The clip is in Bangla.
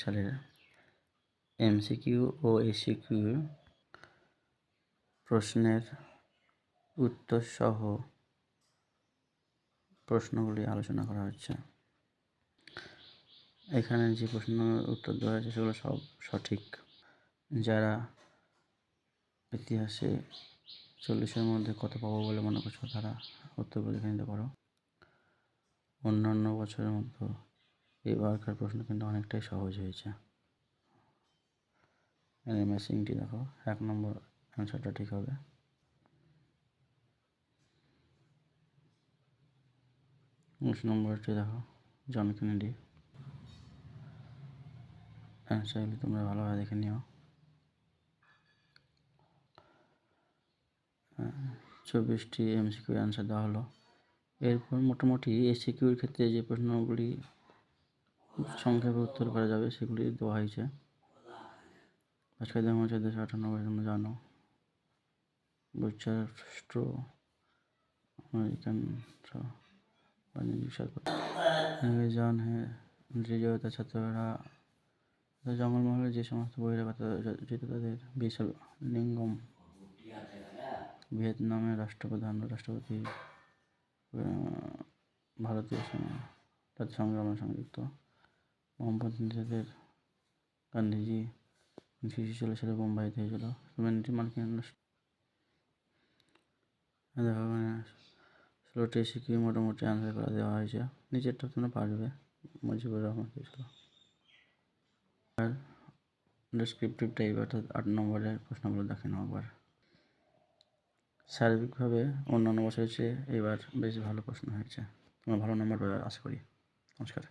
সালের এমসিকিউ ও এসিকিউ প্রশ্নের উত্তর সহ প্রশ্নগুলি আলোচনা করা হচ্ছে। এখানে যে প্রশ্নের উত্তর দেওয়া হয়েছে সেগুলো সব সঠিক। যারা ইতিহাসে 40-এর মধ্যে কত পাবো বলে মনে করছো তারা উত্তরগুলো লিখে নিতে পারো। অন্যান্য বছরের মতো এবারকার প্রশ্ন কিন্তু অনেকটাই সহজ হয়েছে। ম্যাচিংটি দেখো, 1 নম্বর অ্যান্সারটা ঠিক হবে। নম্বরটি দেখো, জন কেনেডি। অ্যান্সারগুলি তোমরা ভালোভাবে দেখে নিও। 24টি এমসিকিউ অ্যান্সার দেওয়া হলো। এরপর মোটামুটি এসিকিউর ক্ষেত্রে যে প্রশ্নগুলি সংক্ষেপে উত্তর করা যাবে সেগুলি দেওয়া হয়েছে। আজকের দাম হচ্ছে 298, তোমরা জানো। যুক্তরাষ্ট্র আমেরিকান বাণিজ্যিক স্বাক্ষর জন দৃঢ়তা ছাত্ররা জঙ্গলমহলে যে সমস্ত বহিরাগত যেত তাদের লিঙ্গম ভিয়েতনামের রাষ্ট্রপ্রধান রাষ্ট্রপতি ভারতীয় জাতীয় সংগ্রামের সঙ্গে যুক্ত। মোহাম্মদ নেতাদের গান্ধীজি 1946 সালে বোম্বাইতে হয়েছিল। মার্কিন দেখো, 16টি এসিকিউ মোটামুটি অ্যান্সার করে দেওয়া হয়েছে। নিচেরটা তোমরা পারবে। মুজিবুর রহমান ছিল। আর ডেসক্রিপটিভ টাইপ অর্থাৎ 8 নম্বরের প্রশ্নগুলো দেখে নাও একবার। সার্বিকভাবে অন্যান্য বছরের চেয়ে এবার বেশ ভালো প্রশ্ন হয়েছে। তোমরা ভালো নম্বর পাবে আশা করি। নমস্কার।